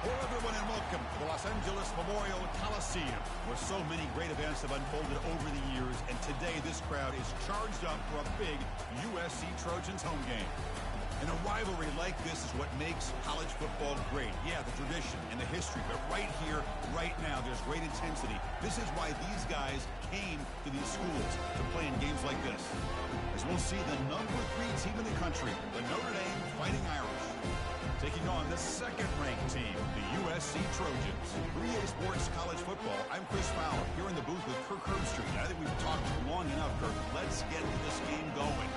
Hello, everyone, and welcome to the Los Angeles Memorial Coliseum, where so many great events have unfolded over the years, and today this crowd is charged up for a big USC Trojans home game. And a rivalry like this is what makes college football great. Yeah, the tradition and the history, but right here, right now, there's great intensity. This is why these guys came to these schools to play in games like this. As we'll see the number 3 team in the country, the Notre Dame Fighting Irish, taking on the second-ranked team, the USC Trojans. For EA Sports College Football, I'm Chris Fowler, here in the booth with Kirk Herbstreit. I think we've talked long enough, Kirk. Let's get this game going.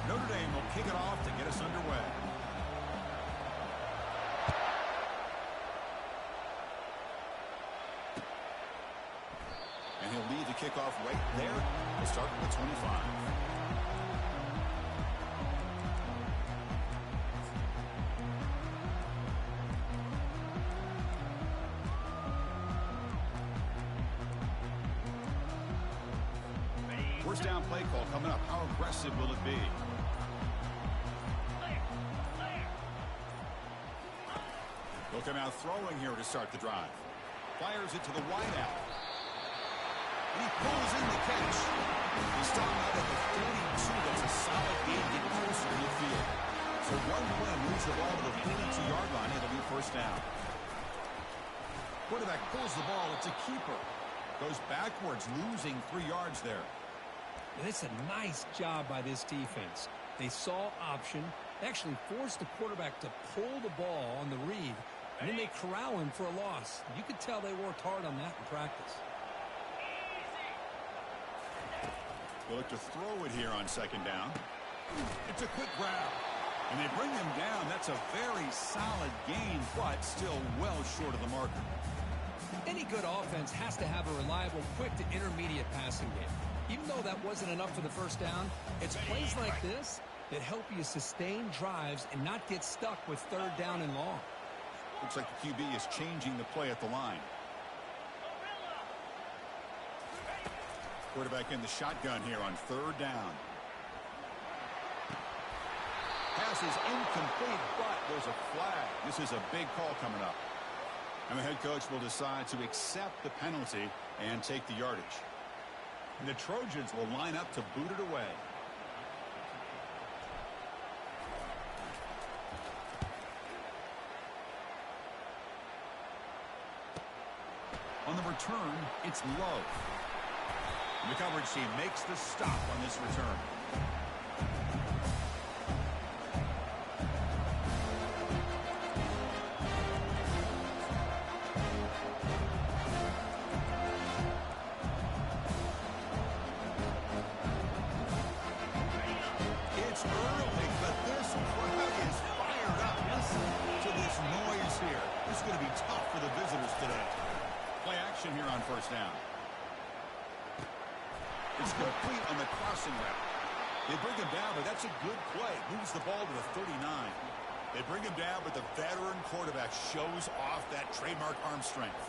Notre Dame will kick it off to get us underway. And he'll lead the kickoff right there. We'll start with the 25. First down play call coming up. How aggressive will it be? He'll come out throwing here to start the drive. Fires it to the wide out. And he pulls in the catch. He's stopped out at the 42. That's a solid gain, getting closer to midfield. So one play moves the ball to the 42-yard line. It'll be first down. Quarterback pulls the ball. It's a keeper. Goes backwards, losing 3 yards there. And it's a nice job by this defense. They saw option, actually forced the quarterback to pull the ball on the read, and then they corral him for a loss. You could tell they worked hard on that in practice. They'll look to throw it here on second down. It's a quick grab. And they bring him down. That's a very solid gain, but still well short of the marker. Any good offense has to have a reliable, quick to intermediate passing game. Even though that wasn't enough for the first down, it's plays like this that help you sustain drives and not get stuck with third down and long. Looks like the QB is changing the play at the line. Quarterback in the shotgun here on third down. Pass is incomplete, but there's a flag. This is a big call coming up. And the head coach will decide to accept the penalty and take the yardage. And the Trojans will line up to boot it away. On the return, it's Love. And the coverage team makes the stop on this return. It's early, but this crowd is fired up. Listen to this noise here. This is going to be tough for the visitors today. Play action here on first down. It's complete on the crossing route. They bring him down, but that's a good play. Moves the ball to the 39. They bring him down, but the veteran quarterback shows off that trademark arm strength.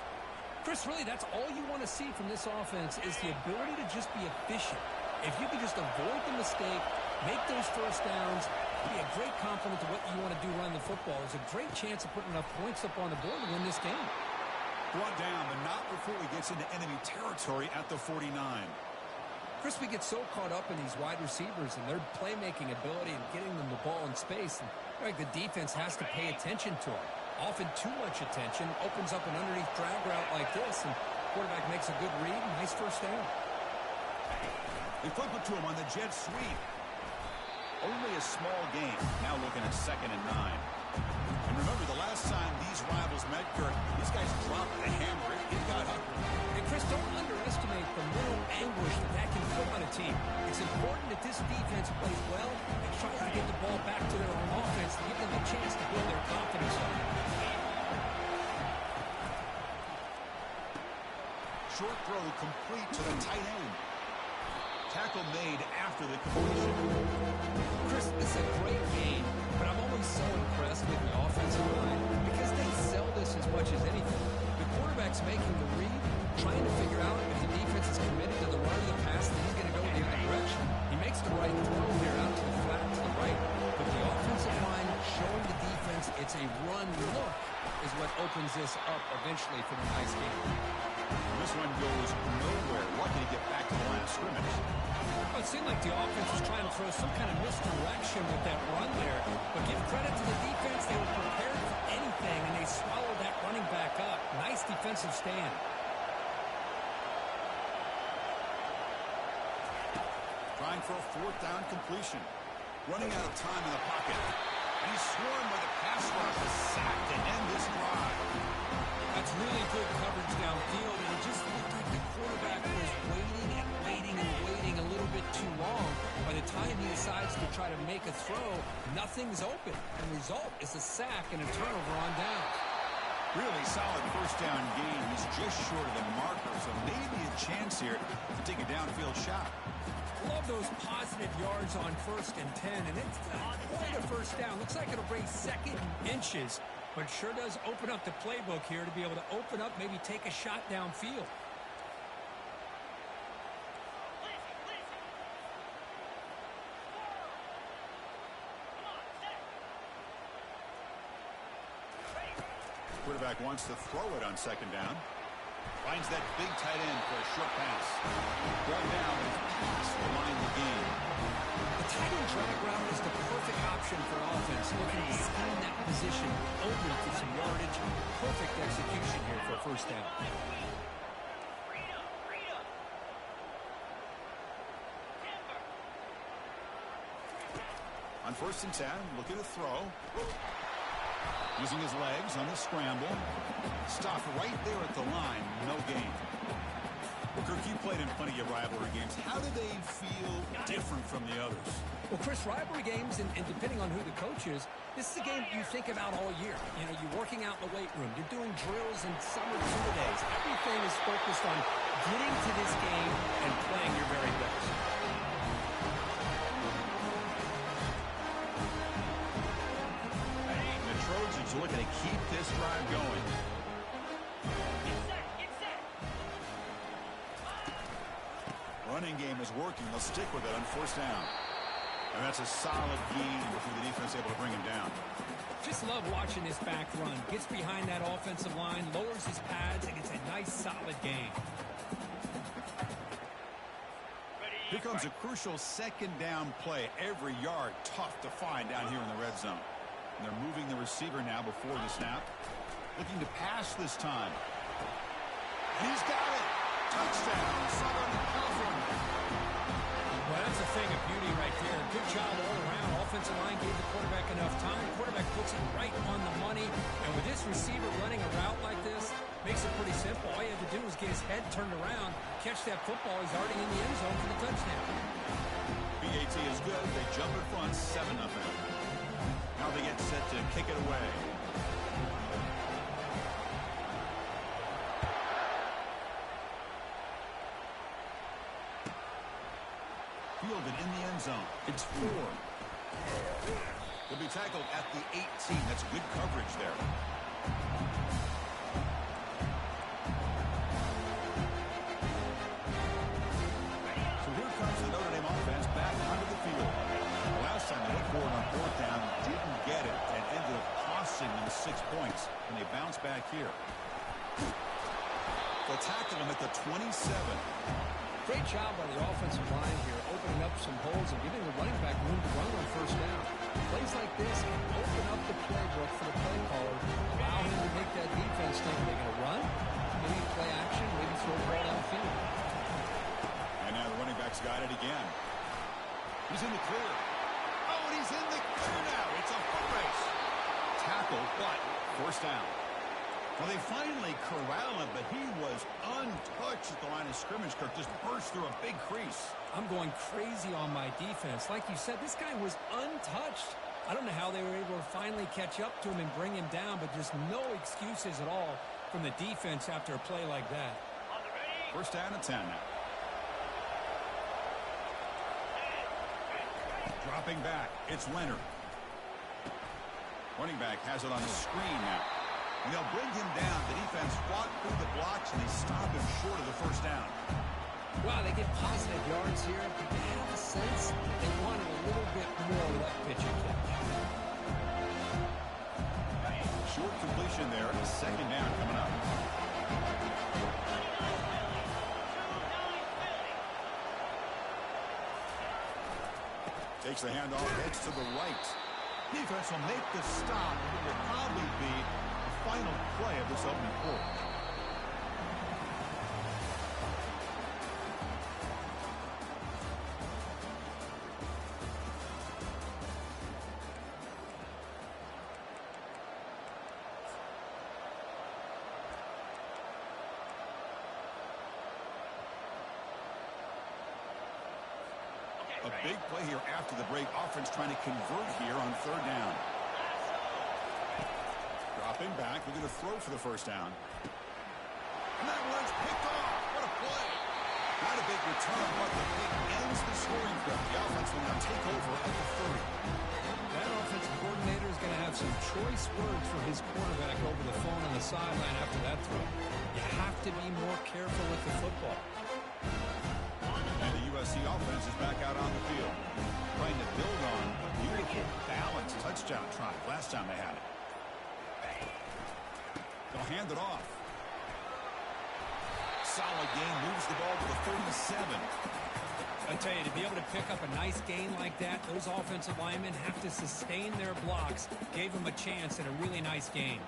Chris, really, that's all you want to see from this offense is the ability to just be efficient. If you can just avoid the mistake, make those first downs, be a great complement to what you want to do running the football. There's a great chance of putting enough points up on the board to win this game. Brought down, but not before he gets into enemy territory at the 49. Chris, we get so caught up in these wide receivers and their playmaking ability and getting them the ball in space. And like the defense has to pay attention to them. Often too much attention opens up an underneath drag route like this, and quarterback makes a good read. Nice first down. They flip it to him on the jet sweep. Only a small gain. Now looking at 2nd and 9. And remember, the last time these rivals met, Kirk, these guys dropped the hammer. It got ugly. And Chris, don't underestimate the mental anguish that can put on a team. It's important that this defense plays well and tries to get the ball back to their own offense to give them a chance to build their confidence up. Short throw complete to the tight end. Tackle made after the completion. Chris, this is a great game, but I'm always so impressed with the offensive line because they sell this as much as anything. The quarterback's making the read, trying to figure out if the defense is committed to the run or the pass, then he's going to go the other direction. He makes the right throw here out to the flat to the right, but the offensive line showing the defense it's a run look is what opens this up eventually for the nice game. This one goes nowhere. Lucky to get back to the line of scrimmage. Well, it seemed like the offense was trying to throw some kind of misdirection with that run there, but give credit to the defense. They were prepared for anything, and they swallowed that running back up. Nice defensive stand. Trying for a fourth down completion. Running out of time in the pocket. And he's swarmed by the pass rush, a sack to end this drive. That's really good coverage downfield, and it just looked like the quarterback was waiting and waiting and waiting a little bit too long. By the time he decides to try to make a throw, nothing's open. And the result is a sack and a turnover on downs. Really solid first down gain. He's just short of the marker, so maybe a chance here to take a downfield shot. Love those positive yards on 1st and 10, and it's quite a first down. Looks like it'll bring second inches, but sure does open up the playbook here to be able to open up, maybe take a shot downfield. Quarterback wants to throw it on 2nd down. Finds that big tight end for a short pass. Brought down past the line of the game. The tight end drag route is the perfect option for offense. Looking to scheme that position open for some yardage. Perfect execution here for a first down. On 1st and 10, looking to throw. Using his legs on the scramble. Stopped right there at the line. No gain. Well, Kirk, you played in plenty of rivalry games. How do they feel different from the others? Well, Chris, rivalry games, and depending on who the coach is, this is a game you think about all year. You know, you're working out in the weight room. You're doing drills and summer two-a-days. Everything is focused on getting to this game and playing your very best. Trojans are looking to keep this drive going. Running game is working. They'll stick with it on 1st down. And that's a solid gain before the defense able to bring him down. Just love watching this back run. Gets behind that offensive line, lowers his pads, and gets a nice solid gain. Here comes a crucial 2nd down play. Every yard tough to find down here in the red zone. And they're moving the receiver now before the snap. Looking to pass this time. He's got it. Touchdown, Southern California. Well, that's a thing of beauty right there. Good job all around. Offensive line gave the quarterback enough time. Quarterback puts it right on the money. And with this receiver running a route like this, makes it pretty simple. All you have to do is get his head turned around, catch that football. He's already in the end zone for the touchdown. BAT is good. They jump in front, 7-0. Now they get set to kick it away. Fielded in the end zone. It's 4. He'll be tackled at the 18. That's good coverage there. So here comes the Notre Dame offense back onto the field. Last time they went for it on 4th down, didn't get it, and ended up costing them 6 points. And they bounce back here. They'll tackle him at the 27. Great job by the offensive line here, opening up some holes and giving the running back room to run on 1st down. Plays like this can open up the playbook for the play caller, allow him to make that defense think they're going to run, maybe play action, maybe throw the ball downfield. And now the running back's got it again. He's in the clear. Oh, and he's in the clear now. It's a foot race. Tackle, but 1st down. Well, they finally corral him, but he was untouched at the line of scrimmage. Kirk just burst through a big crease. I'm going crazy on my defense. Like you said, this guy was untouched. I don't know how they were able to finally catch up to him and bring him down, but just no excuses at all from the defense after a play like that. 1st down and 10 now. Drop Dropping back, it's Leonard. Running back has it on the screen now. And they'll bring him down. The defense fought through the blocks, and they stop him short of the first down. Wow, they get positive yards here. I have a sense they wanted a little bit more with that pitch and catch. Short completion there. Second down coming up. Takes the handoff, heads to the right. Defense will make the stop. It will probably be the final play of this opening quarter. A big play here after the break. Offense trying to convert here on third down. Dropping back. We're going to throw for the first down. And that one's picked off. What a play. Not a big return, but the pick ends the scoring drive. The offense will now take over at the 30. That offensive coordinator is going to have some choice words for his quarterback over the phone on the sideline after that throw. You have to be more careful with the football. And the USC offense is back out on the field, trying to build on a beautiful, balanced touchdown drive last time they had it. They'll hand it off. Solid gain, moves the ball to the 47. I tell you, to be able to pick up a nice gain like that, those offensive linemen have to sustain their blocks. Gave them a chance at a really nice gain.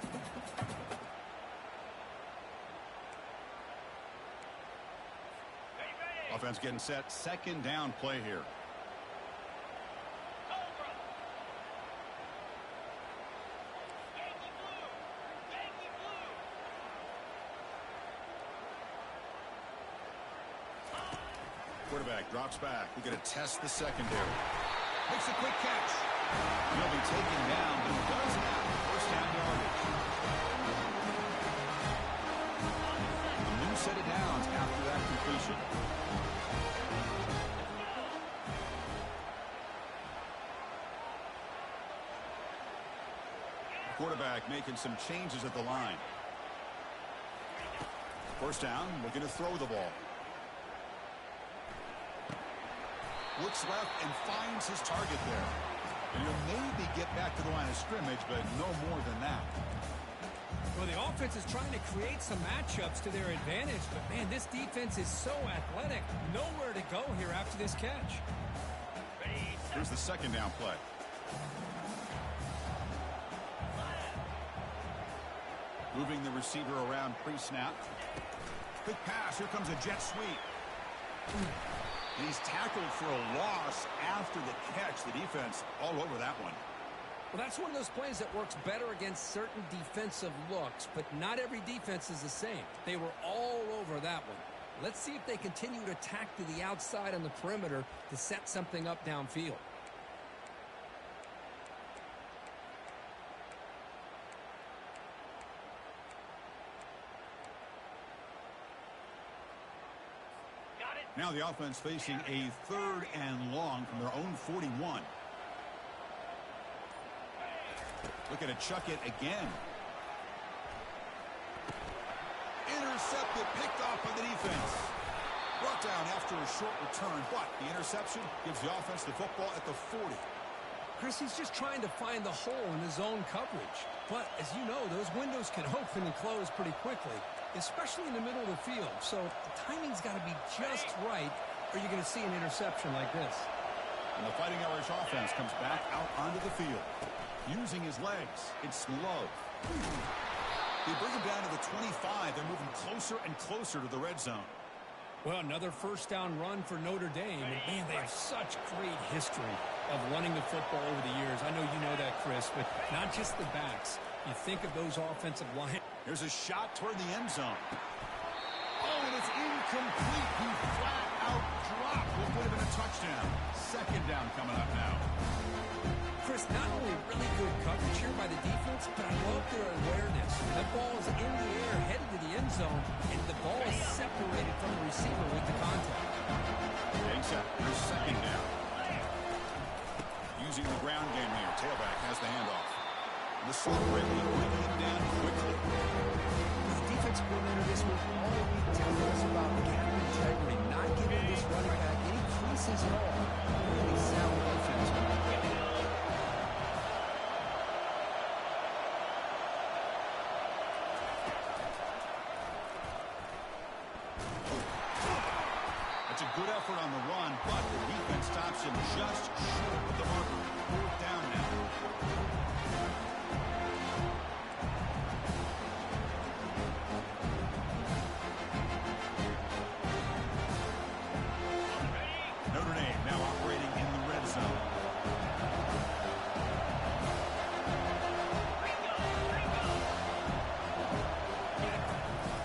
Offense getting set. Second down play here. Quarterback drops back. We're going to test the secondary. Makes a quick catch. He'll be taken down, but he does have first down yardage. A new set of downs after that completion. Quarterback making some changes at the line. First down, we're going to throw the ball. Looks left and finds his target there. And he'll maybe get back to the line of scrimmage, but no more than that. Well, the offense is trying to create some matchups to their advantage, but man, this defense is so athletic. Nowhere to go here after this catch. Here's the second down play. Moving the receiver around pre-snap. Quick pass. Here comes a jet sweep. And he's tackled for a loss after the catch. The defense all over that one. Well, that's one of those plays that works better against certain defensive looks, but not every defense is the same. They were all over that one. Let's see if they continue to tack to the outside on the perimeter to set something up downfield. Now the offense facing a third and long from their own 41. Looking to chuck it again. Intercepted, picked off by the defense. Brought down after a short return, but the interception gives the offense the football at the 40. Chris, he's just trying to find the hole in the zone coverage. But as you know, those windows can open and close pretty quickly, especially in the middle of the field. So the timing's got to be just right, or you're going to see an interception like this. And the Fighting Irish offense comes back out onto the field. Using his legs. It's Love. They bring him down to the 25. They're moving closer and closer to the red zone. Well, another first down run for Notre Dame. And, man, they have such great history of running the football over the years. I know you know that, Chris, but not just the backs. You think of those offensive line. Here's a shot toward the end zone. Oh, and it's incomplete. He flat out dropped. What would have been a touchdown. Second down coming up now. Chris, not only really good coverage here by the defense, but I love their awareness. That ball is in the air, headed to the end zone, and the ball is separated from the receiver with the contact. Ncaa, their second down. using the ground game here. Tailback has the handoff. The celebrating, bringing him down quickly. The defensive coordinator this week all week telling us about gap integrity, not giving this running back any creases at all. Really sound defense when they get it. That's a good effort on the run, but the defense stops him just short of the marker. 4th down now. Notre Dame now operating in the red zone.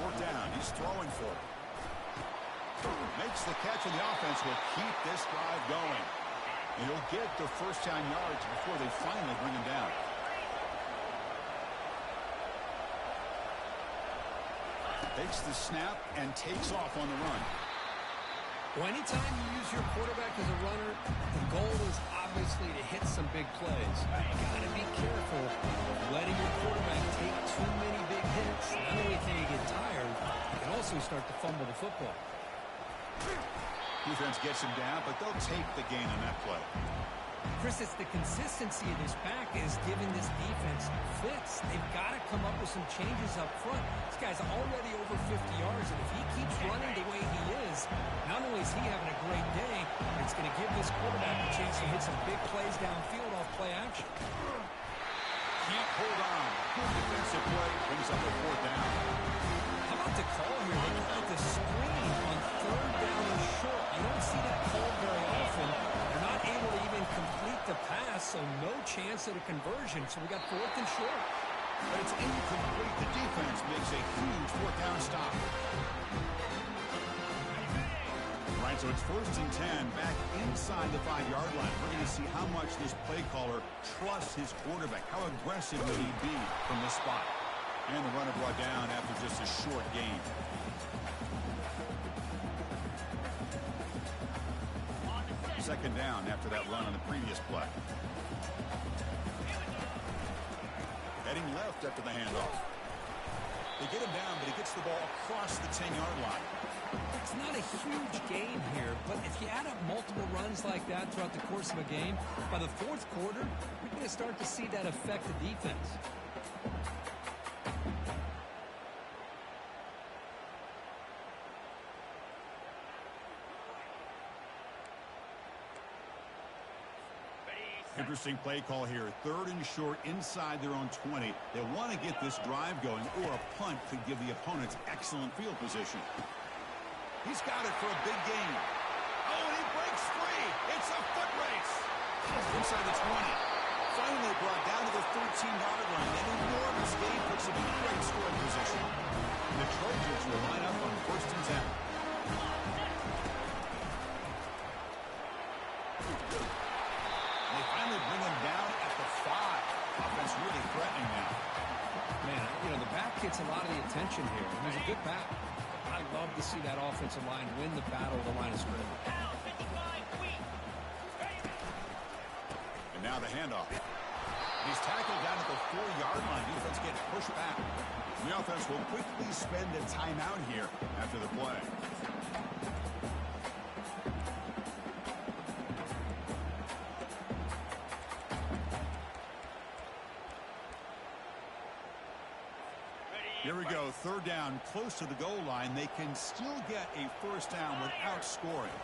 Fourth down, he's throwing for it. Makes the catch, and the offense will keep this drive going. And he'll get the first down yards before they finally bring him down. Takes the snap and takes off on the run. Well, anytime you use your quarterback as a runner, the goal is obviously to hit some big plays. You got to be careful of letting your quarterback take too many big hits. Not only can you get tired, you can also start to fumble the football. Defense gets him down, but they'll take the gain on that play. Chris, it's the consistency of this pack is giving this defense fits. They've got to come up with some changes up front. This guy's already over 50 yards, and if he keeps running the way he is, not only is he having a great day, it's going to give this quarterback a chance to hit some big plays downfield off play action. Can't hold on. Good defensive play. Brings up a 4th down. How about the call here? They got the screen on 3rd down and short. You don't see that called very often. They're not able to even complete the pass, so no chance at a conversion. So we got 4th and short. But it's incomplete. The defense makes a huge 4th down stop. Right, so it's 1st and 10, back inside the 5-yard line. We're going to see how much this play caller trusts his quarterback. How aggressive will he be from this spot? And the runner brought down after just a short gain. Second down after that run on the previous play. Heading left after the handoff. They get him down, but he gets the ball across the 10-yard line. It's not a huge gain here, but if you add up multiple runs like that throughout the course of a game, by the 4th quarter, you're going to start to see that affect the defense. Interesting play call here. 3rd and short inside their own 20. They want to get this drive going, or a punt could give the opponents excellent field position. He's got it for a big gain. Oh, and he breaks free. It's a foot race. Inside the 20. Finally brought down to the 13-yard line. An enormous gain puts him in great scoring position. The Trojans will line up on 1st and 10. They finally bring him down at the 5. Offense really threatening now. Man, you know, the back gets a lot of the attention here. It was a good back. I love to see that offensive line win the battle of the line of scrimmage. And now the handoff. He's tackled down at the 4-yard line. Defense getting pushed back. The offense will quickly spend a timeout here after the play. Here we go, 3rd down, close to the goal line. They can still get a 1st down without scoring.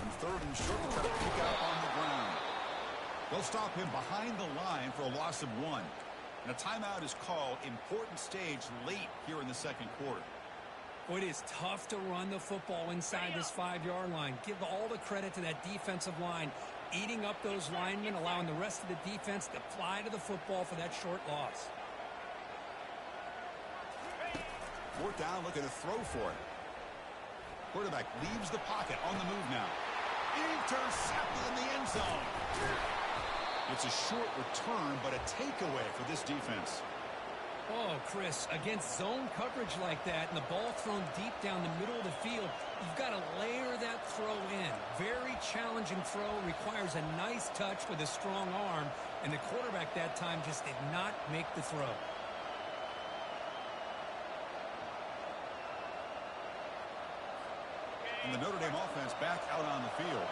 And 3rd and short, will try to pick up on the ground. They'll stop him behind the line for a loss of 1. And a timeout is called. Important stage late here in the 2nd quarter. Well, it is tough to run the football inside this 5-yard line. Give all the credit to that defensive line, eating up those linemen, allowing the rest of the defense to fly to the football for that short loss. 4th down, looking to throw for it. Quarterback leaves the pocket, on the move now. Intercepted in the end zone. It's a short return, but a takeaway for this defense. Oh, Chris, against zone coverage like that and the ball thrown deep down the middle of the field, you've got to layer that throw in. Very challenging throw, requires a nice touch with a strong arm, and the quarterback that time just did not make the throw. And the Notre Dame offense back out on the field.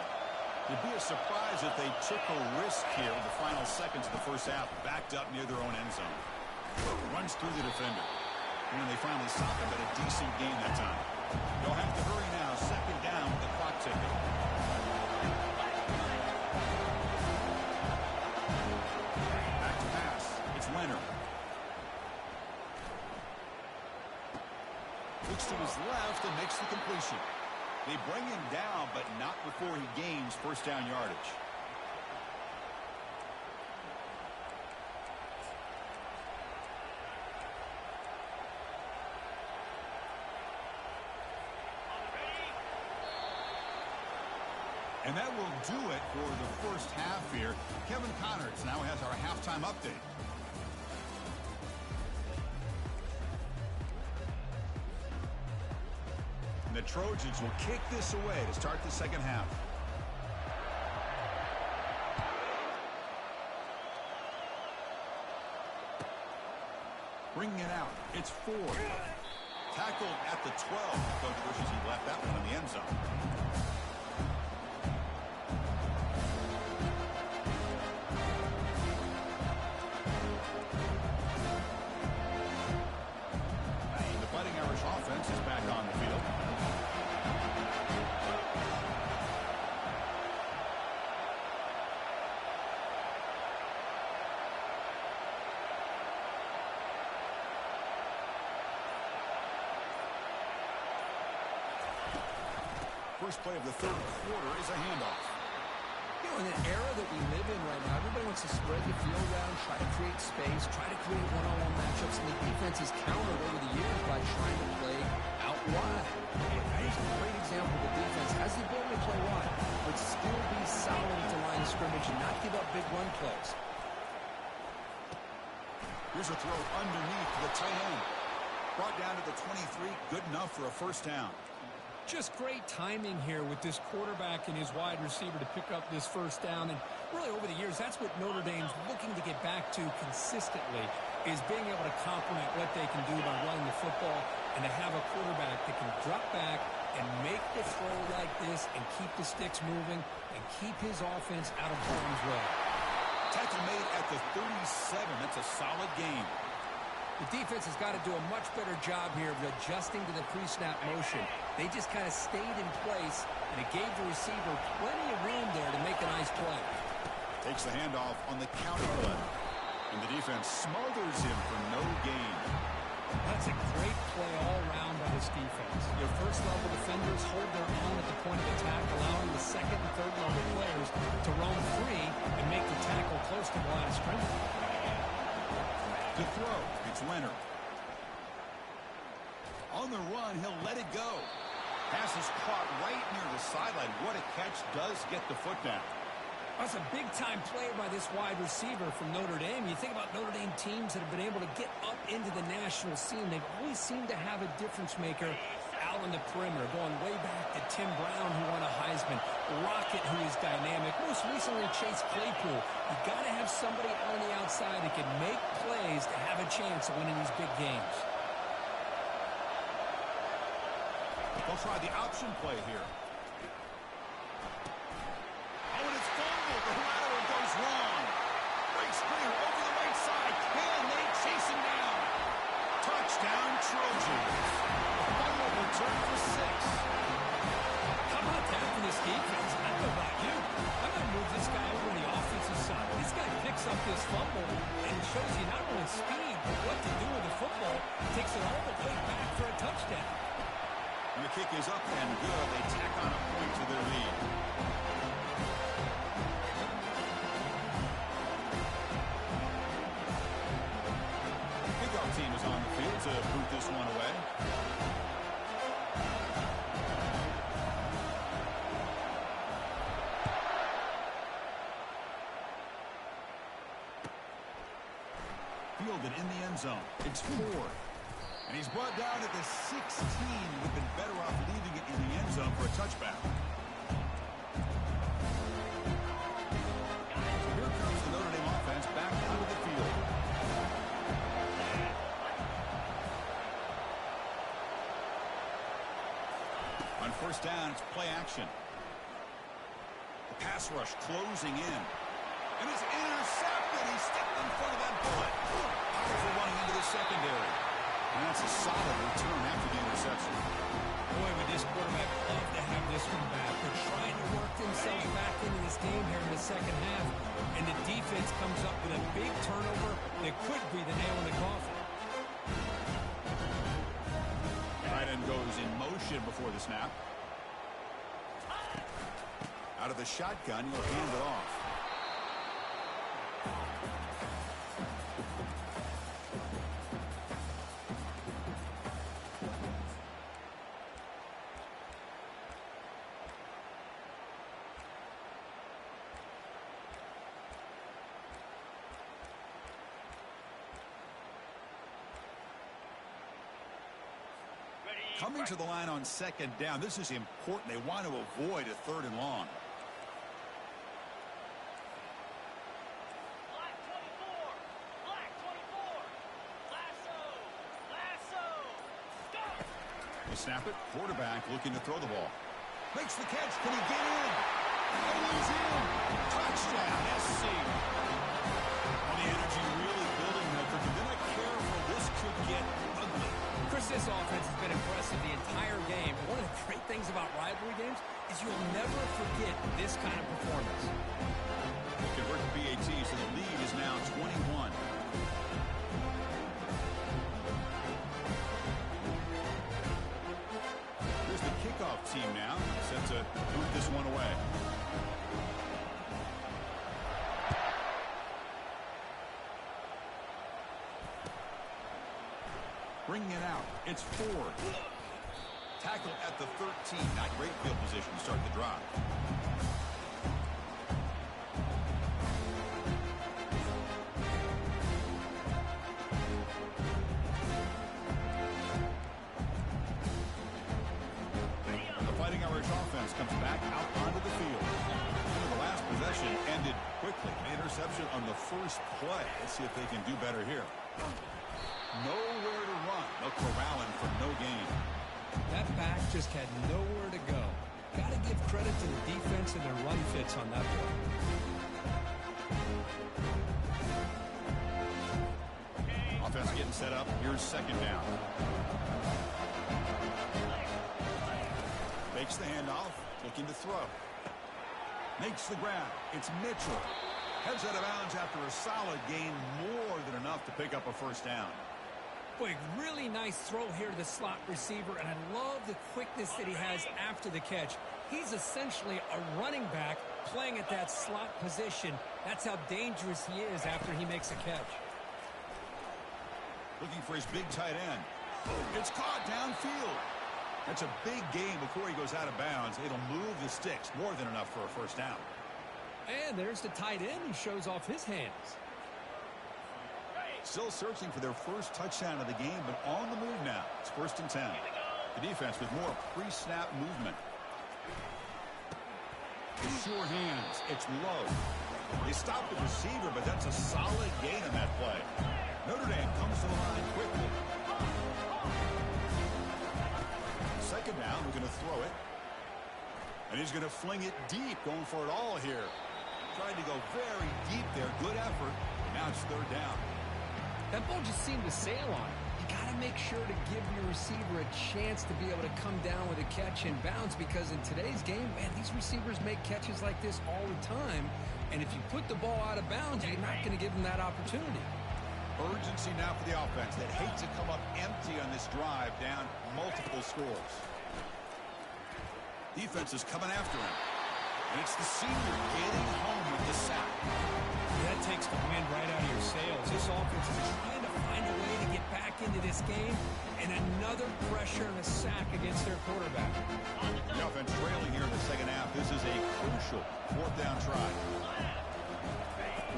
It'd be a surprise if they took a risk here in the final seconds of the first half, backed up near their own end zone. Runs through the defender. And they finally stop him, but a decent game that time. They'll have to hurry now. Second down with the clock ticking. Back to pass. It's Leonard. Looks to his left and makes the completion. They bring him down, but not before he gains first down yardage. And that will do it for the first half here. Kevin Connerts now has our halftime update. And the Trojans will kick this away to start the second half. Bringing it out. It's 4. Tackled at the 12. Coach wishes he left that one in the end zone. Offense is back on the field. First play of the third quarter is a handoff. You know, in the era that we live in right now, everybody wants to spread the field around, try to create space, try to create one-on-one matchups, and the defense has countered over the years by trying to play out wide. Here's a great example. The defense has the ability to play wide, but still be solid at the line of scrimmage and not give up big run plays. Here's a throw underneath to the tight end. Brought down to the 23, good enough for a first down. Just great timing here with this quarterback and his wide receiver to pick up this first down. And really over the years, that's what Notre Dame's looking to get back to consistently, is being able to complement what they can do by running the football and to have a quarterback that can drop back and make the throw like this and keep the sticks moving and keep his offense out of harm's way. Tackle made at the 37. That's a solid game. The defense has got to do a much better job here of adjusting to the pre-snap motion. They just kind of stayed in place, and it gave the receiver plenty of room there to make a nice play. Takes the handoff on the counter play. And the defense smothers him for no gain. That's a great play all around by this defense. Your first-level defenders hold their own at the point of attack, allowing the second and third-level players to roam free and make the tackle close to the line of scrimmage. To throw, it's Leonard. On the run, he'll let it go. Pass is caught right near the sideline. What a catch, does get the foot down. That's a big-time play by this wide receiver from Notre Dame. You think about Notre Dame teams that have been able to get up into the national scene. They've always seemed to have a difference maker out on the perimeter, going way back to Tim Brown, who won a Heisman, Rocket, who is dynamic, most recently Chase Claypool. You've got to have somebody on the outside that can make plays to have a chance of winning these big games. They'll try the option play here. Oh, and it's fumbled. The lateral goes wrong. Breaks clear over the right side. Can they chase him down? Touchdown, Trojans. A final return for 6. How about that for this defense? I don't know about you. I'm going to move this guy over on the offensive side. This guy picks up this fumble and shows you not only speed, but what to do with the football. Takes it all the way back for a touchdown. And the kick is up and good. They tack on a point to their lead. Kickoff team is on the field to boot this one away. Field fielded in the end zone. It's 4. And he's brought down at the 16. Would have been better off leaving it in the end zone for a touchback. So here comes the Notre Dame offense back onto the field. On first down, it's play action. The pass rush closing in. And it's intercepted. He stepped in front of that bullet. Powerful running into the secondary. And that's a solid return after the interception. Boy, would this quarterback love to have this one back. They're trying to work themselves back into this game here in the second half. And the defense comes up with a big turnover that could be the nail in the coffin. Tight end goes in motion before the snap. Out of the shotgun, he'll hand it off. Coming to the line on second down. This is important. They want to avoid a 3rd and long. They snap it. Quarterback looking to throw the ball. Makes the catch. Can he get in? And he's in. Touchdown, SC. Well, the energy really building there. But you're going to care for this could get ugly. Chris, this offense has been impressive the entire game. One of the great things about rivalry games is you'll never forget this kind of performance. They convert to PAT, so the lead is now 21. Here's the kickoff team now, set to move this one away. Bringing it out. It's 4. Tackle at the 13. Not great field position to start the drive. The Fighting Irish offense comes back out onto the field. The last possession ended quickly. An interception on the first play. Let's see if they can do better here. Nowhere to run. No corralling for no gain. That back just had nowhere to go. Got to give credit to the defense and their run fits on that play. Offense getting set up. Here's second down. Fakes the handoff. Looking to throw. Makes the grab. It's Mitchell. Heads out of bounds after a solid gain. More than enough to pick up a first down. Boy, really nice throw here to the slot receiver, and I love the quickness that he has after the catch. He's essentially a running back playing at that slot position. That's how dangerous he is after he makes a catch. Looking for his big tight end. It's caught downfield. That's a big gain before he goes out of bounds. It'll move the sticks. More than enough for a first down. And there's the tight end who shows off his hands. Still searching for their first touchdown of the game, but on the move now. It's 1st and 10. The defense with more pre-snap movement. Sure hands. It's low. They stopped the receiver, but that's a solid gain on that play. Notre Dame comes to the line quickly. Second down, we're going to throw it. And he's going to fling it deep, going for it all here. Tried to go very deep there. Good effort. Now it's 3rd down. That ball just seemed to sail on it. You got to make sure to give your receiver a chance to be able to come down with a catch and bounce, because in today's game, man, these receivers make catches like this all the time. And if you put the ball out of bounds, you're not going to give them that opportunity. Urgency now for the offense that hate to come up empty on this drive, down multiple scores. Defense is coming after him. And it's the senior getting home with the sack. That takes the wind right out of your sails. This offense is trying to find a way to get back into this game, and another pressure and a sack against their quarterback. The offense trailing here in the second half. This is a crucial 4th down try.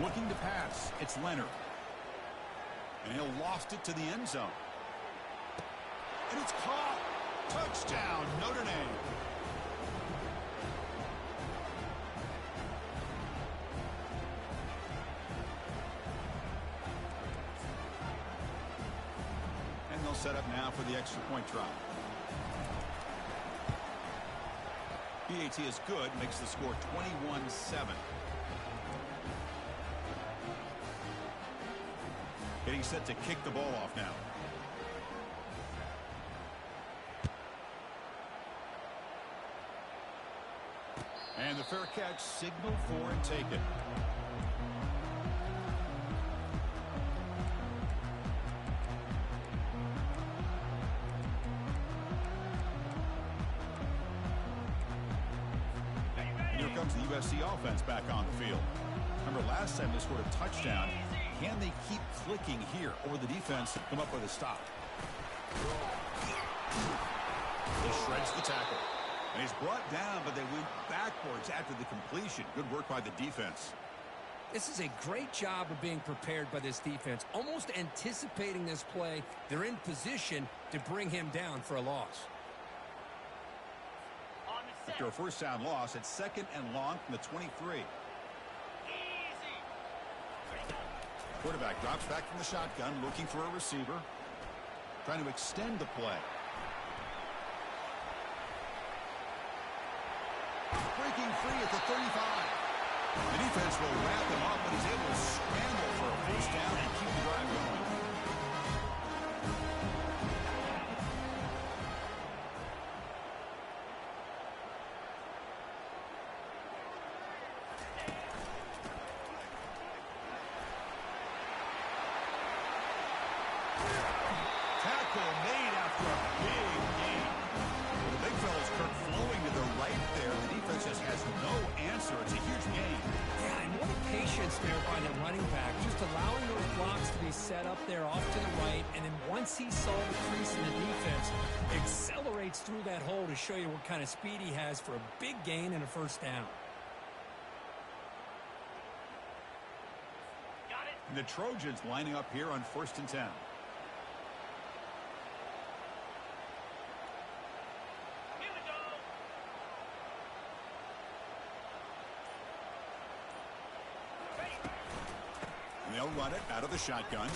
Looking to pass. It's Leonard. And he'll loft it to the end zone. And it's caught. Touchdown, Notre Dame. And they'll set up now for the extra point try. PAT is good, makes the score 21-7. Getting set to kick the ball off now. And the fair catch, signal for and take it. And here comes the USC offense back on the field. Remember last time they scored a touchdown. Can they keep clicking here, or will the defense come up with a stop? He shreds the tackle. And he's brought down, but they went backwards after the completion. Good work by the defense. This is a great job of being prepared by this defense. Almost anticipating this play, they're in position to bring him down for a loss. After a first down loss, it's 2nd and long from the 23. Quarterback drops back from the shotgun, looking for a receiver. Trying to extend the play. Breaking free at the 35. The defense will wrap him up, but he's able to scramble for a first down and keep the drive going. Tackle made after a big gain. The big fella's Kirk flowing to the right there. The defense just has no answer. It's a huge gain. Yeah, and what a patience there by the running back. Just allowing those blocks to be set up there off to the right. And then once he saw the crease in the defense, accelerates through that hole to show you what kind of speed he has for a big gain and a first down. And the Trojans lining up here on 1st and 10. And they'll run it out of the shotgun.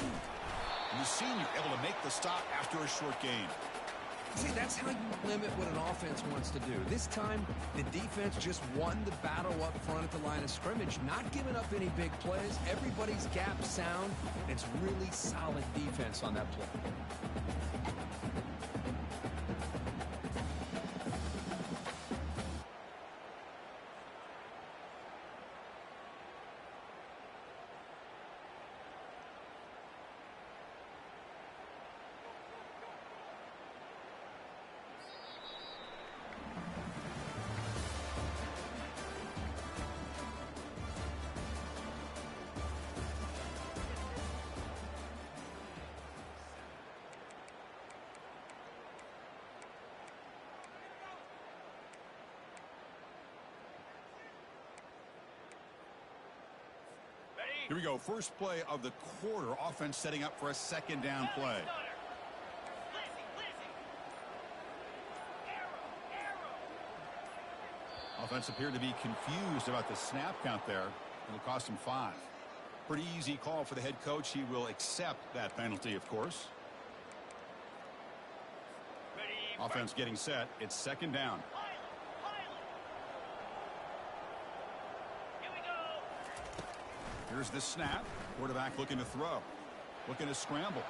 And the senior able to make the stop after a short gain. See, that's how you limit what an offense wants to do. This time, the defense just won the battle up front at the line of scrimmage, not giving up any big plays. Everybody's gap sound. It's really solid defense on that play. Here we go. First play of the quarter. Offense setting up for a 2nd down play. Offense appeared to be confused about the snap count there. It'll cost him 5. Pretty easy call for the head coach. He will accept that penalty, of course. Offense getting set. It's 2nd down. Here's the snap. Quarterback looking to throw. Looking to scramble.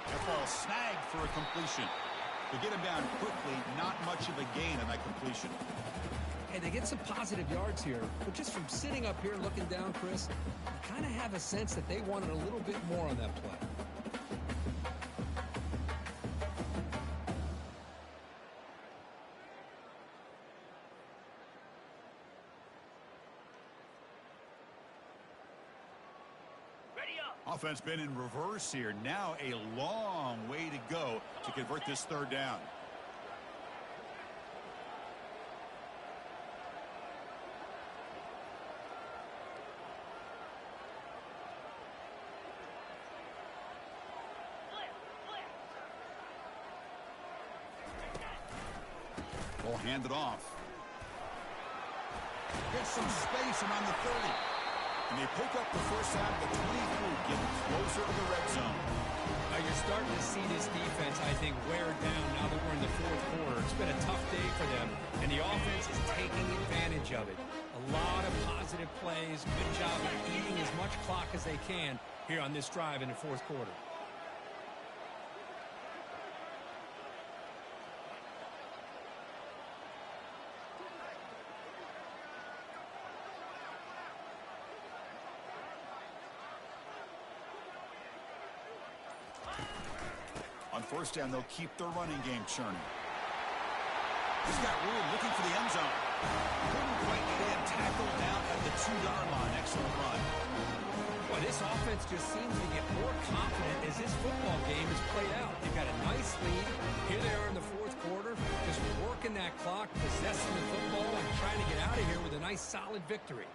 That ball snagged for a completion. To get him down quickly, not much of a gain on that completion. Hey, they get some positive yards here, but just from sitting up here looking down, Chris, you kind of have a sense that they wanted a little bit more on that play. Offense been in reverse here. Now a long way to go to convert this 3rd down. He'll hand it off. Gets some space around the 30. And they pick up the first half of the 23, getting closer to the red zone. Now you're starting to see this defense, I think, wear down now that we're in the fourth quarter. It's been a tough day for them, and the offense is taking advantage of it. A lot of positive plays. Good job of eating as much clock as they can here on this drive in the fourth quarter. On first down, they'll keep their running game churning. He's got room looking for the end zone. Couldn't quite get in. Tackled down at the 2-yard line. Excellent run. Boy, this offense just seems to get more confident as this football game is played out. They've got a nice lead. Here they are in the fourth quarter, just working that clock, possessing the football, and trying to get out of here with a nice, solid victory.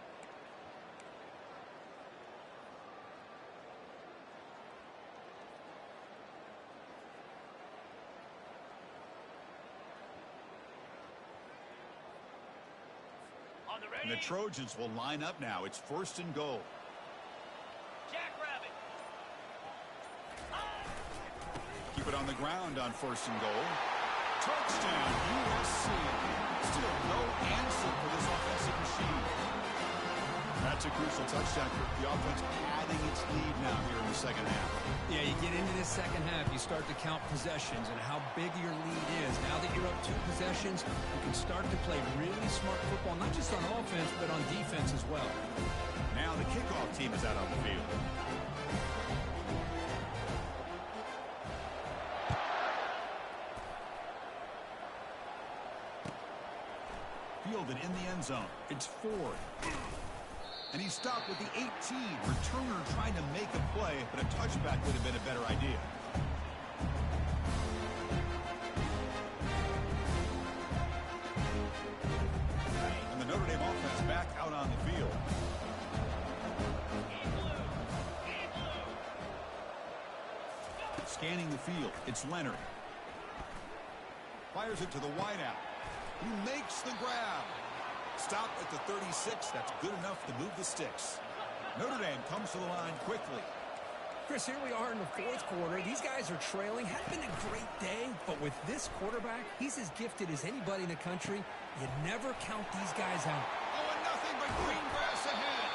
And the Trojans will line up now. It's first and goal. Jackrabbit. Keep it on the ground on first and goal. Touchdown, USC. Still no answer for this offensive machine. That's a crucial touchdown. The offense padding its lead now here in the second half. Yeah, you get into this second half, you start to count possessions and how big your lead is. Now that you're up 2 possessions, you can start to play really smart football, not just on offense, but on defense as well. Now the kickoff team is out on the field. Fielded in the end zone. It's Ford. And he stopped with the 18. Returner trying to make a play, but a touchback would have been a better idea. And the Notre Dame offense back out on the field. Scanning the field. It's Leonard. Fires it to the wideout, who makes the grab. Stop at the 36. That's good enough to move the sticks. Notre Dame comes to the line quickly. Chris, here we are in the fourth quarter. These guys are trailing. Had been a great day, but with this quarterback, he's as gifted as anybody in the country. You never count these guys out. Oh, and nothing but green grass ahead.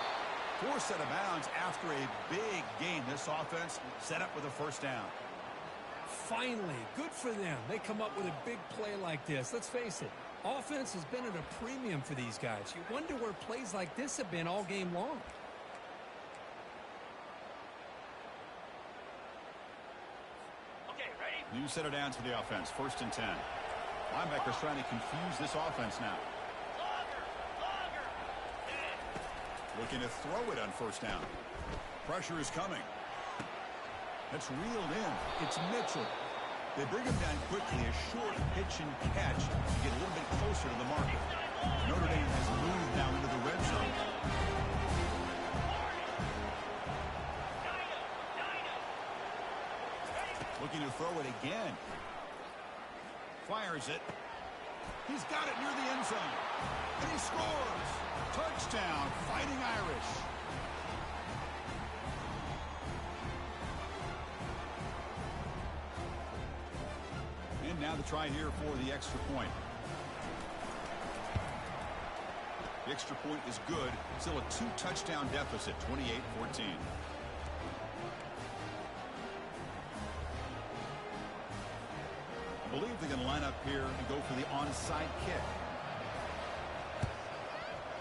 Forced out of bounds after a big game. This offense set up with a first down. Finally, good for them. They come up with a big play like this. Let's face it. Offense has been at a premium for these guys. You wonder where plays like this have been all game long. Okay, ready? New set of downs for the offense. First and 10. Linebackers trying to confuse this offense now. Longer. Looking to throw it on first down. Pressure is coming. That's reeled in. It's Mitchell. They bring him down quickly, a short pitch and catch to get a little bit closer to the marker. Notre Dame has moved now into the red zone. Looking to throw it again. Fires it. He's got it near the end zone. And he scores. Touchdown, Fighting Irish. And now the try here for the extra point. The extra point is good. Still a 2-touchdown deficit, 28-14. I believe they're going to line up here and go for the onside kick.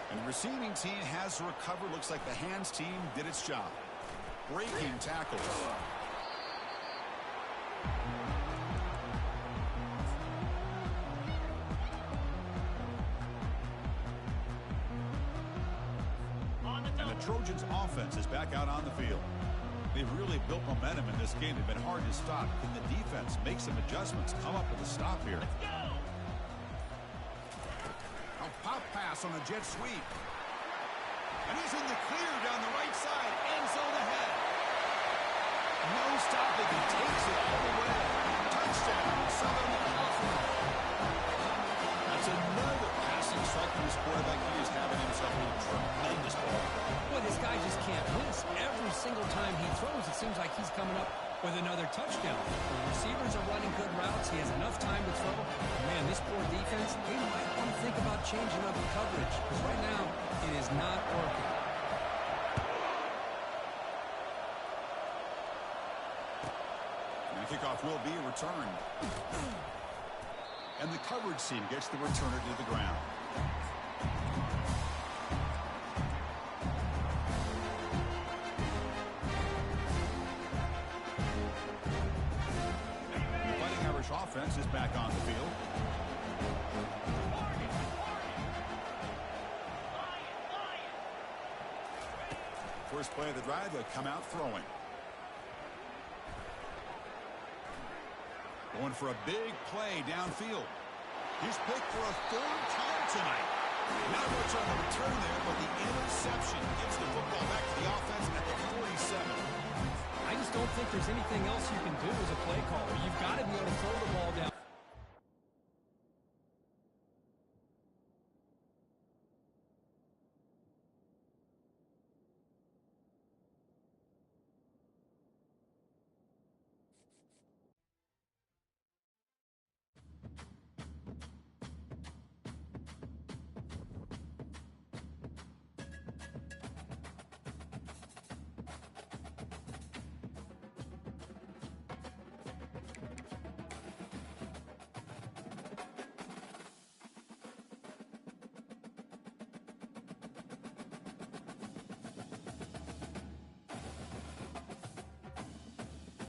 And the receiving team has to recover. Looks like the hands team did its job. Breaking tackles. And the Trojans offense is back out on the field. They've really built momentum in this game. They've been hard to stop. Can the defense make some adjustments? Come up with a stop here. A pop pass on a jet sweep. And he's in the clear down the right side. End zone ahead. No stopping. He takes it all the way. Touchdown, Southern California. That's a time he throws, it seems like he's coming up with another touchdown. The receivers are running good routes. He has enough time to throw. Man, this poor defense, they might want to think about changing up the coverage, because right now it is not working. And the kickoff will be returned. And the coverage team gets the returner to the ground. Offense is back on the field. First play of the drive, they'll come out throwing. Going for a big play downfield. He's picked for a third time tonight. Not much on the return there, but the interception gets the football back to the offense at the 47. I just don't think there's anything else you can do as a play caller. You've got to be